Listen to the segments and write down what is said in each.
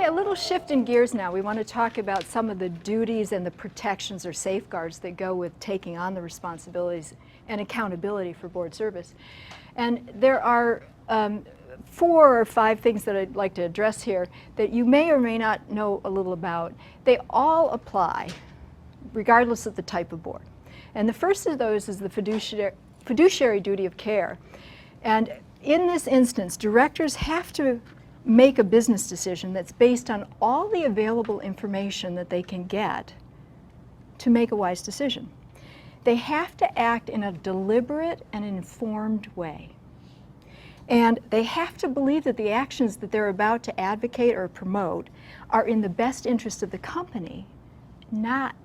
Okay, a little shift in gears now. We want to talk about some of the duties and the protections or safeguards that go with taking on the responsibilities and accountability for board service. And there are 4 or 5 things that I'd like to address here that you may or may not know a little about. They all apply regardless of the type of board. And the first of those is the fiduciary duty of care. And in this instance, directors have to make a business decision that's based on all the available information that they can get to make a wise decision. They have to act in a deliberate and informed way. And they have to believe that the actions that they're about to advocate or promote are in the best interest of the company, not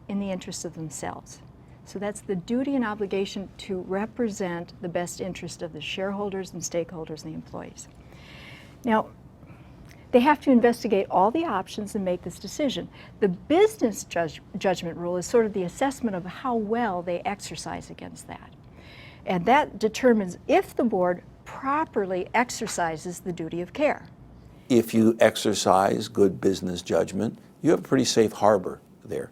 in the interest of themselves. So that's the duty and obligation to represent the best interest of the shareholders and stakeholders and the employees. Now, they have to investigate all the options and make this decision. The business judgment rule is sort of the assessment of how well they exercise against that. And that determines if the board properly exercises the duty of care. If you exercise good business judgment, you have a pretty safe harbor there.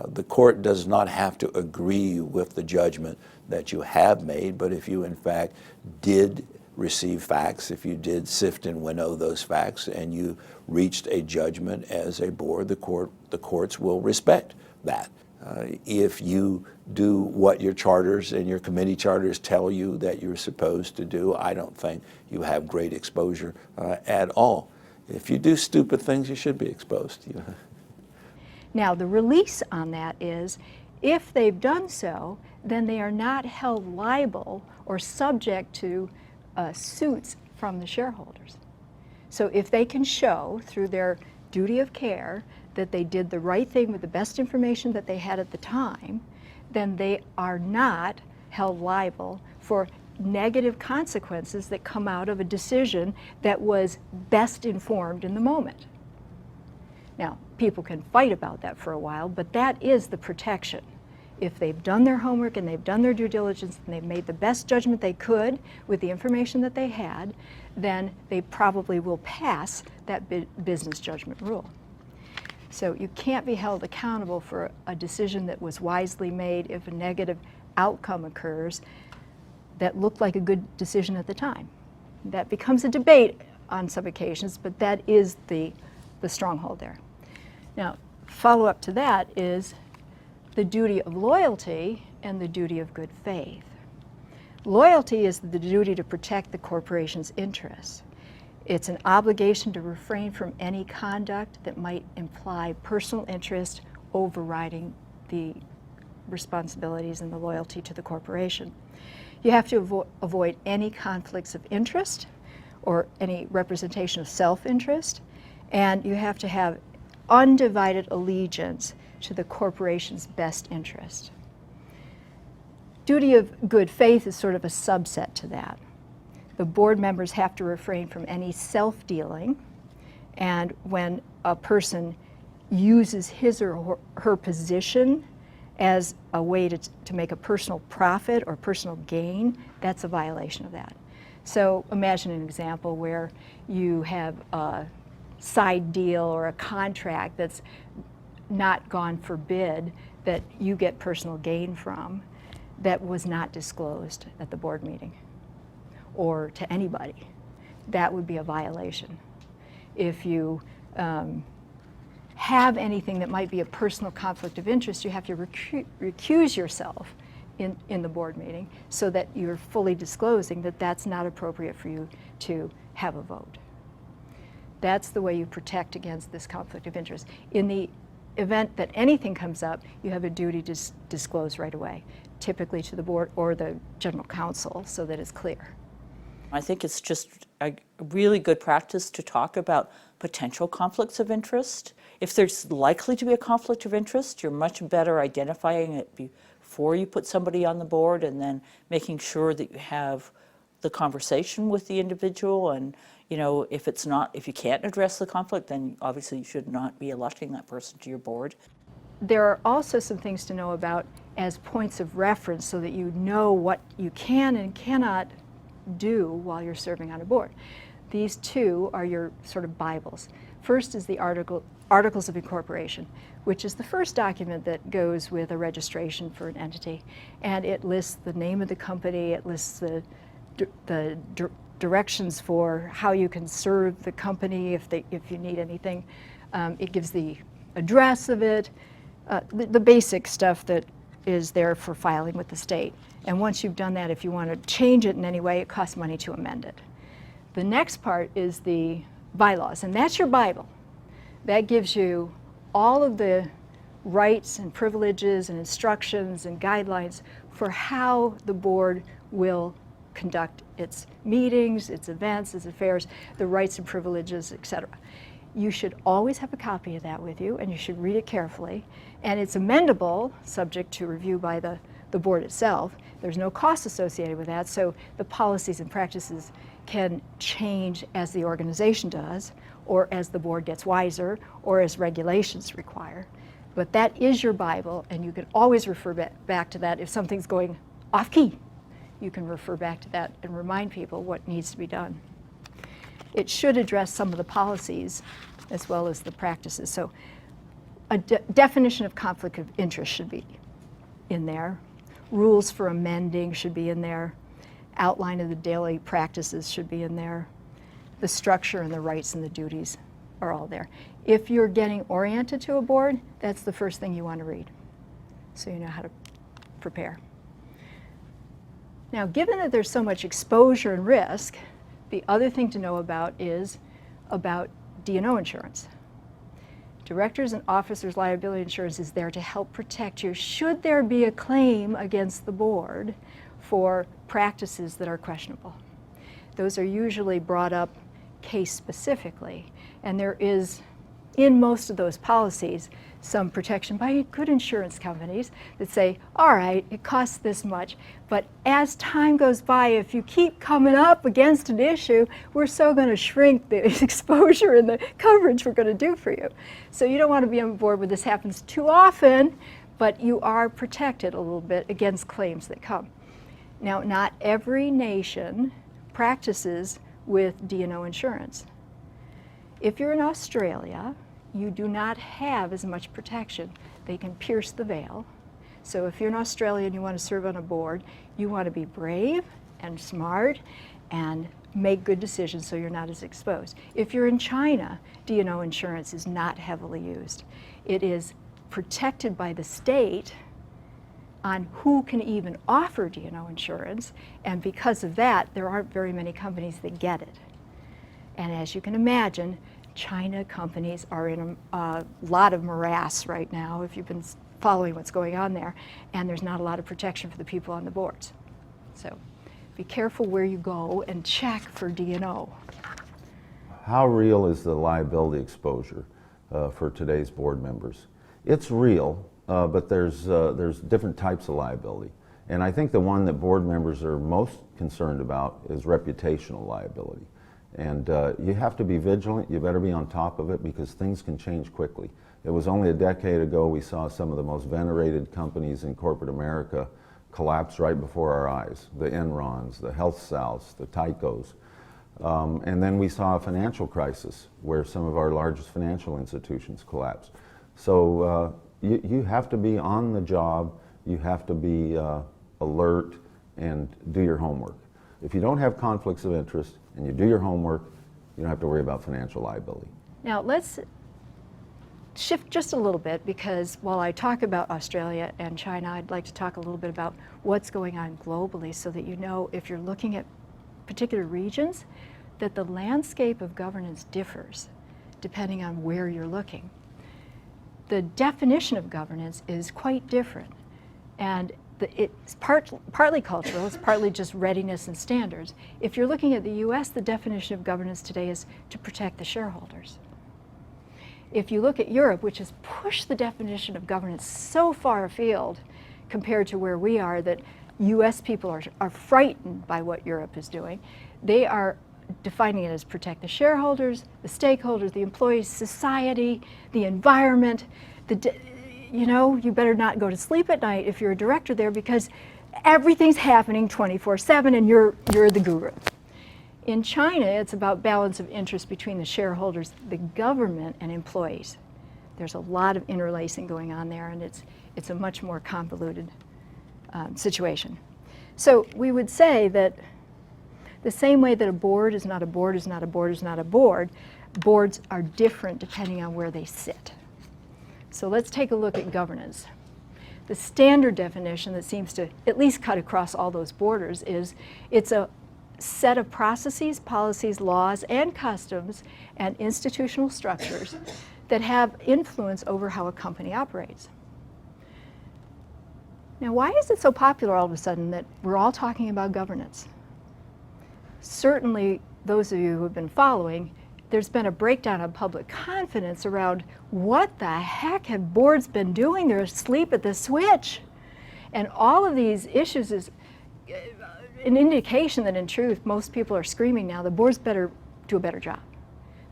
The court does not have to agree with the judgment that you have made, but if you in fact did receive facts, if you did sift and winnow those facts and you reached a judgment as a board, the courts will respect that. If you do what your charters and your committee charters tell you that you're supposed to do, I don't think you have great exposure at all. If you do stupid things, you should be exposed. Now, the release on that is, if they've done so, then they are not held liable or subject to suits from the shareholders. So if they can show through their duty of care that they did the right thing with the best information that they had at the time, then they are not held liable for negative consequences that come out of a decision that was best informed in the moment. Now, people can fight about that for a while, but that is the protection. If they've done their homework and they've done their due diligence and they've made the best judgment they could with the information that they had, then they probably will pass that business judgment rule. So you can't be held accountable for a decision that was wisely made if a negative outcome occurs that looked like a good decision at the time. That becomes a debate on some occasions, but that is the stronghold there. Now, follow up to that is the duty of loyalty and the duty of good faith. Loyalty is the duty to protect the corporation's interests. It's an obligation to refrain from any conduct that might imply personal interest overriding the responsibilities and the loyalty to the corporation. You have to avoid any conflicts of interest or any representation of self-interest, and you have to have undivided allegiance to the corporation's best interest. Duty of good faith is sort of a subset to that. The board members have to refrain from any self-dealing, and when a person uses his or her position as a way to make a personal profit or personal gain, that's a violation of that. So imagine an example where you have a side deal or a contract that's not gone for bid that you get personal gain from that was not disclosed at the board meeting or to anybody. That would be a violation. If you have anything that might be a personal conflict of interest, you have to recuse yourself in the board meeting so that you're fully disclosing that that's not appropriate for you to have a vote. That's the way you protect against this conflict of interest. In the event that anything comes up, you have a duty to disclose right away, typically to the board or the general counsel, so that it's clear. I think it's just a really good practice to talk about potential conflicts of interest. If there's likely to be a conflict of interest, you're much better identifying it before you put somebody on the board and then making sure that you have the conversation with the individual. And if you can't address the conflict, then obviously you should not be electing that person to your board. There are also some things to know about as points of reference so that you know what you can and cannot do while you're serving on a board. These two are your sort of Bibles. First is the Articles of Incorporation, which is the first document that goes with a registration for an entity. And it lists the name of the company, it lists the directions for how you can serve the company if you need anything. It gives the address of it, the basic stuff that is there for filing with the state. And once you've done that, if you want to change it in any way, it costs money to amend it. The next part is the bylaws, and that's your Bible. That gives you all of the rights and privileges and instructions and guidelines for how the board will conduct its meetings, its events, its affairs, the rights and privileges, etc. You should always have a copy of that with you, and you should read it carefully. And it's amendable, subject to review by the board itself. There's no cost associated with that, so the policies and practices can change as the organization does, or as the board gets wiser, or as regulations require. But that is your Bible, and you can always refer back to that. If something's going off key, you can refer back to that and remind people what needs to be done. It should address some of the policies as well as the practices. So a definition of conflict of interest should be in there. Rules for amending should be in there. Outline of the daily practices should be in there. The structure and the rights and the duties are all there. If you're getting oriented to a board, that's the first thing you want to read, so you know how to prepare. Now, given that there's so much exposure and risk, the other thing to know about is about D&O insurance. Directors and officers' liability insurance is there to help protect you should there be a claim against the board for practices that are questionable. Those are usually brought up case specifically, and there is, in most of those policies, some protection by good insurance companies that say, all right, it costs this much, but as time goes by, if you keep coming up against an issue, we're so going to shrink the exposure and the coverage we're going to do for you. So you don't want to be on board where this happens too often, but you are protected a little bit against claims that come. Now, not every nation practices with D&O insurance. If you're in Australia, you do not have as much protection. They can pierce the veil. So if you're in Australia and you want to serve on a board, you want to be brave and smart and make good decisions so you're not as exposed. If you're in China, D&O insurance is not heavily used. It is protected by the state on who can even offer D&O insurance, and because of that, there aren't very many companies that get it. And as you can imagine, China companies are in a lot of morass right now, if you've been following what's going on there, and there's not a lot of protection for the people on the boards. So be careful where you go and check for D&O. How real is the liability exposure for today's board members? It's real, but there's different types of liability. And I think the one that board members are most concerned about is reputational liability. And you have to be vigilant, you better be on top of it because things can change quickly. It was only a decade ago we saw some of the most venerated companies in corporate America collapse right before our eyes. The Enrons, the HealthSouths, the Tycos. And then we saw a financial crisis where some of our largest financial institutions collapsed. So you have to be on the job, you have to be alert and do your homework. If you don't have conflicts of interest and you do your homework, you don't have to worry about financial liability. Now let's shift just a little bit, because while I talk about Australia and China, I'd like to talk a little bit about what's going on globally so that you know, if you're looking at particular regions, that the landscape of governance differs depending on where you're looking. The definition of governance is quite different, and it's partly cultural, it's partly just readiness and standards. If you're looking at the US, the definition of governance today is to protect the shareholders. If you look at Europe, which has pushed the definition of governance so far afield compared to where we are, that US people are frightened by what Europe is doing, they are defining it as protect the shareholders, the stakeholders, the employees, society, the environment. You know, you better not go to sleep at night if you're a director there, because everything's happening 24/7 and you're the guru. In China, it's about balance of interest between the shareholders, the government, and employees. There's a lot of interlacing going on there, and it's a much more convoluted situation. So we would say that the same way that a board is not a board is not a board is not a board, boards are different depending on where they sit. So let's take a look at governance. The standard definition that seems to at least cut across all those borders is it's a set of processes, policies, laws, and customs and institutional structures that have influence over how a company operates. Now, why is it so popular all of a sudden that we're all talking about governance? Certainly, those of you who have been following, there's been a breakdown of public confidence around what the heck have boards been doing? They're asleep at the switch. And all of these issues is an indication that in truth, most people are screaming now, the boards better do a better job.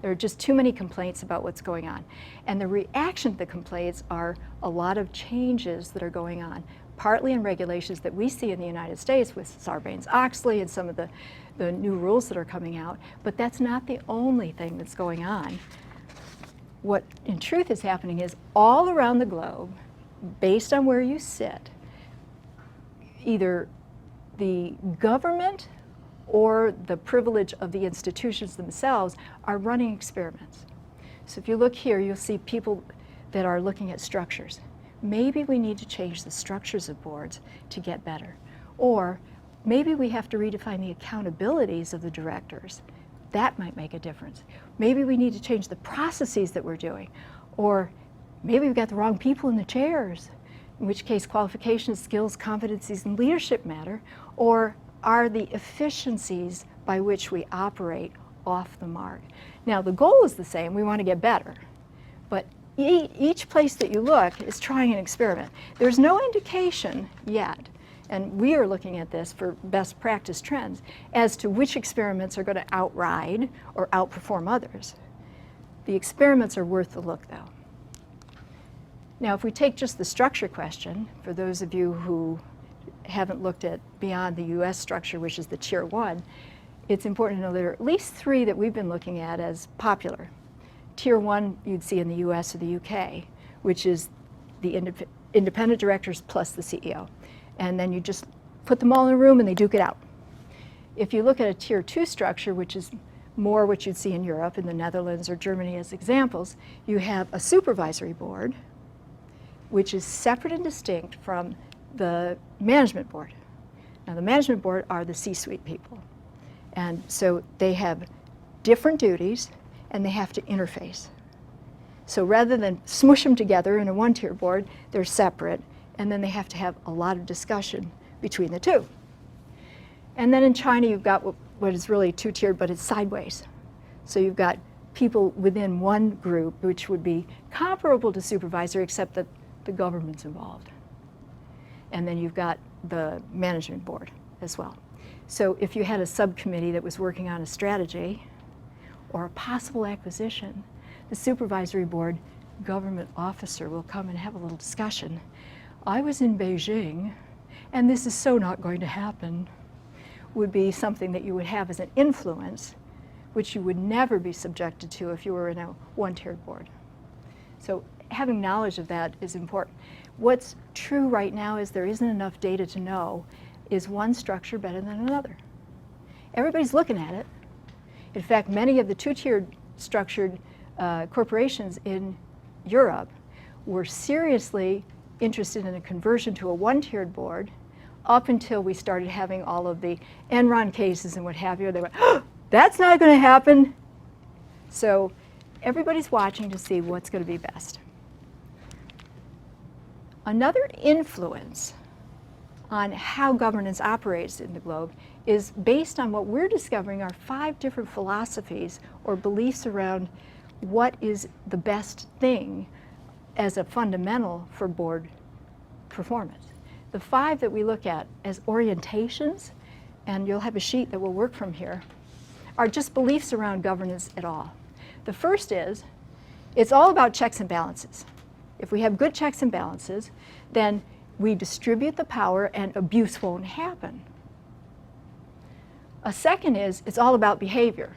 There are just too many complaints about what's going on. And the reaction to the complaints are a lot of changes that are going on, partly in regulations that we see in the United States with Sarbanes-Oxley and some of the new rules that are coming out, but that's not the only thing that's going on. What in truth is happening is all around the globe, based on where you sit, either the government or the privilege of the institutions themselves are running experiments. So if you look here, you'll see people that are looking at structures. Maybe we need to change the structures of boards to get better. Or maybe we have to redefine the accountabilities of the directors. That might make a difference. Maybe we need to change the processes that we're doing. Or maybe we've got the wrong people in the chairs, in which case qualifications, skills, competencies, and leadership matter. Or are the efficiencies by which we operate off the mark? Now, the goal is the same. We want to get better. But each place that you look is trying an experiment. There's no indication yet, and we are looking at this for best practice trends, as to which experiments are going to outride or outperform others. The experiments are worth the look, though. Now, if we take just the structure question, for those of you who haven't looked at beyond the US structure, which is the Tier 1, it's important to know there are at least 3 that we've been looking at as popular. Tier 1 you'd see in the US or the UK, which is the independent directors plus the CEO. And then you just put them all in a room and they duke it out. If you look at a Tier 2 structure, which is more what you'd see in Europe, in the Netherlands or Germany as examples, you have a supervisory board, which is separate and distinct from the management board. Now, the management board are the C-suite people. And so they have different duties and they have to interface. So rather than smush them together in a one-tier board, they're separate, and then they have to have a lot of discussion between the two. And then in China, you've got what is really two-tiered, but it's sideways. So you've got people within one group, which would be comparable to supervisor, except that the government's involved. And then you've got the management board as well. So if you had a subcommittee that was working on a strategy or a possible acquisition, the supervisory board government officer will come and have a little discussion. I was in Beijing, and this is so not going to happen, would be something that you would have as an influence, which you would never be subjected to if you were in a one-tiered board. So having knowledge of that is important. What's true right now is there isn't enough data to know, is one structure better than another? Everybody's looking at it. In fact, many of the two-tiered structured corporations in Europe were seriously interested in a conversion to a one-tiered board up until we started having all of the Enron cases and what have you. They went, oh, that's not going to happen. So everybody's watching to see what's going to be best. Another influence on how governance operates in the globe is based on what we're discovering are 5 different philosophies or beliefs around what is the best thing as a fundamental for board performance. The 5 that we look at as orientations, and you'll have a sheet that will work from here, are just beliefs around governance at all. The first is, it's all about checks and balances. If we have good checks and balances, then we distribute the power and abuse won't happen. A second is it's all about behavior.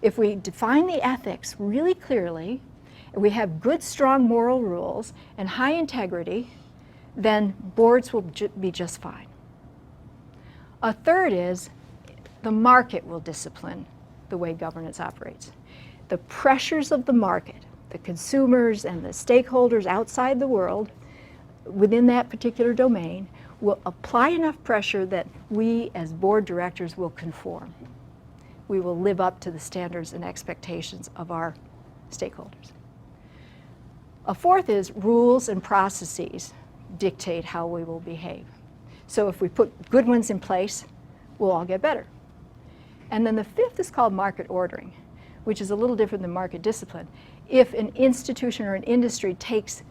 If we define the ethics really clearly, and we have good, strong moral rules and high integrity, then boards will be just fine. A third is the market will discipline the way governance operates. The pressures of the market, the consumers and the stakeholders outside the world within that particular domain will apply enough pressure that we as board directors will conform. We will live up to the standards and expectations of our stakeholders. A fourth is rules and processes dictate how we will behave. So if we put good ones in place, we'll all get better. And then the fifth is called market ordering, which is a little different than market discipline. If an institution or an industry takes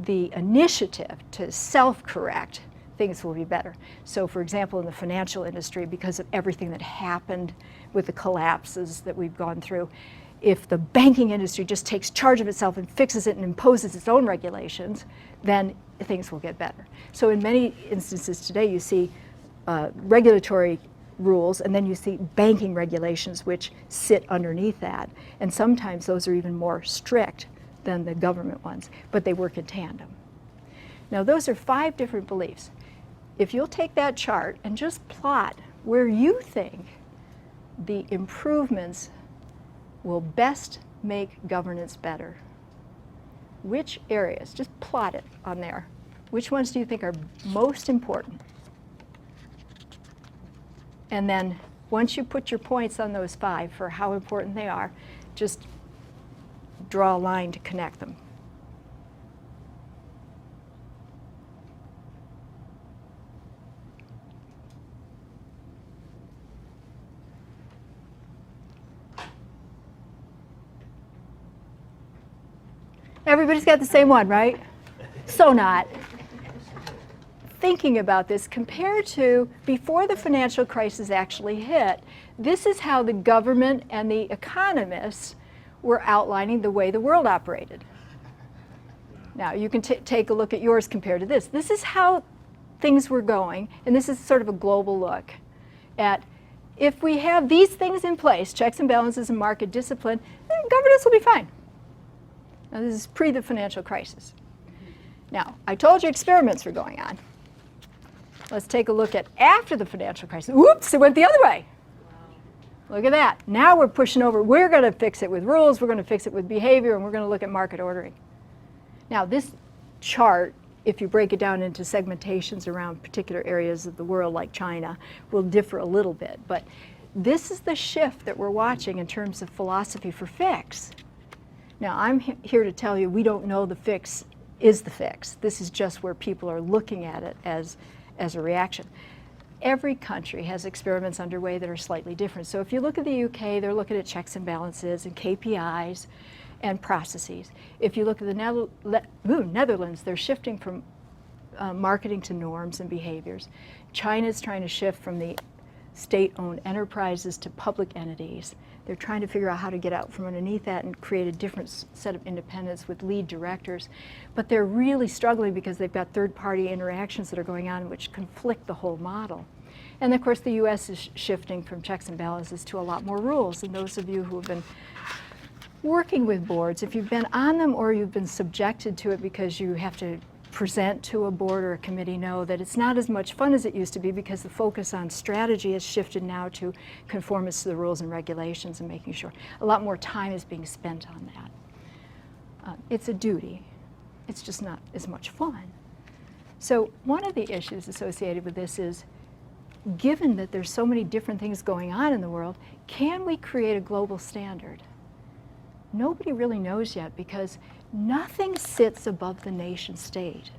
the initiative to self-correct, things will be better. So for example, in the financial industry, because of everything that happened with the collapses that we've gone through, if the banking industry just takes charge of itself and fixes it and imposes its own regulations, then things will get better. So in many instances today, you see regulatory rules, and then you see banking regulations which sit underneath that. And sometimes those are even more strict than the government ones, but they work in tandem. Now those are 5 different beliefs. If you'll take that chart and just plot where you think the improvements will best make governance better, which areas, just plot it on there. Which ones do you think are most important? And then once you put your points on those 5 for how important they are, just draw a line to connect them. Everybody's got the same one, right? So not. Thinking about this, compared to before the financial crisis actually hit, this is how the government and the economists were outlining the way the world operated. Now you can take a look at yours compared to this. This is how things were going, and this is sort of a global look at if we have these things in place, checks and balances and market discipline, then governance will be fine. Now this is pre the financial crisis. Now, I told you experiments were going on. Let's take a look at after the financial crisis. Whoops, it went the other way. Look at that. Now we're pushing over. We're going to fix it with rules, we're going to fix it with behavior, and we're going to look at market ordering. Now this chart, if you break it down into segmentations around particular areas of the world like China, will differ a little bit. But this is the shift that we're watching in terms of philosophy for fix. Now I'm here to tell you we don't know the fix is the fix. This is just where people are looking at it as a reaction. Every country has experiments underway that are slightly different. So if you look at the UK, they're looking at checks and balances and KPIs and processes. If you look at the Netherlands, they're shifting from marketing to norms and behaviors. China's trying to shift from the state-owned enterprises to public entities. They're trying to figure out how to get out from underneath that and create a different set of independence with lead directors. But they're really struggling because they've got third-party interactions that are going on which conflict the whole model. And of course the US is shifting from checks and balances to a lot more rules. And those of you who have been working with boards, if you've been on them or you've been subjected to it because you have to present to a board or a committee, know that it's not as much fun as it used to be because the focus on strategy has shifted now to conformance to the rules and regulations and making sure a lot more time is being spent on that. It's a duty. It's just not as much fun. So one of the issues associated with this is, given that there's so many different things going on in the world, can we create a global standard? Nobody really knows yet because nothing sits above the nation state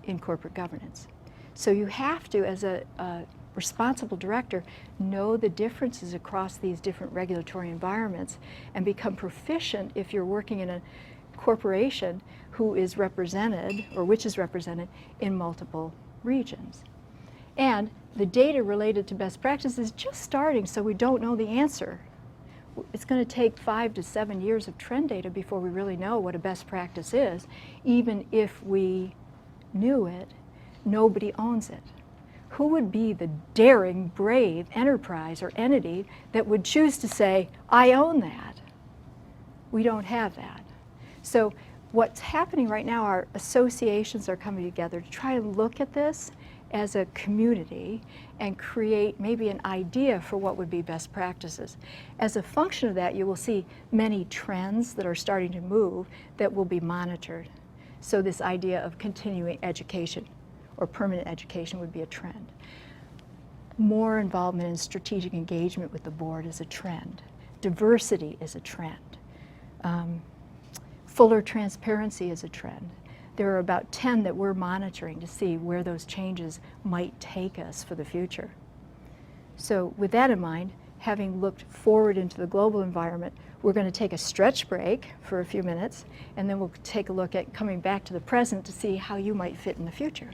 in corporate governance. So you have to, as a responsible director, know the differences across these different regulatory environments and become proficient if you're working in a corporation who is represented, or which is represented, in multiple regions. And the data related to best practice is just starting, so we don't know the answer. It's going to take 5 to 7 years of trend data before we really know what a best practice is. Even if we knew it, nobody owns it. who would be the daring, brave enterprise or entity that would choose to say, I own that? We don't have that. So what's happening right now, our associations are coming together to try and look at this as a community and create maybe an idea for what would be best practices. As a function of that, you will see many trends that are starting to move that will be monitored. So this idea of continuing education or permanent education would be a trend. More involvement in strategic engagement with the board is a trend. Diversity is a trend. Fuller transparency is a trend. There are about 10 that we're monitoring to see where those changes might take us for the future. So with that in mind, having looked forward into the global environment, we're going to take a stretch break for a few minutes, and then we'll take a look at coming back to the present to see how you might fit in the future.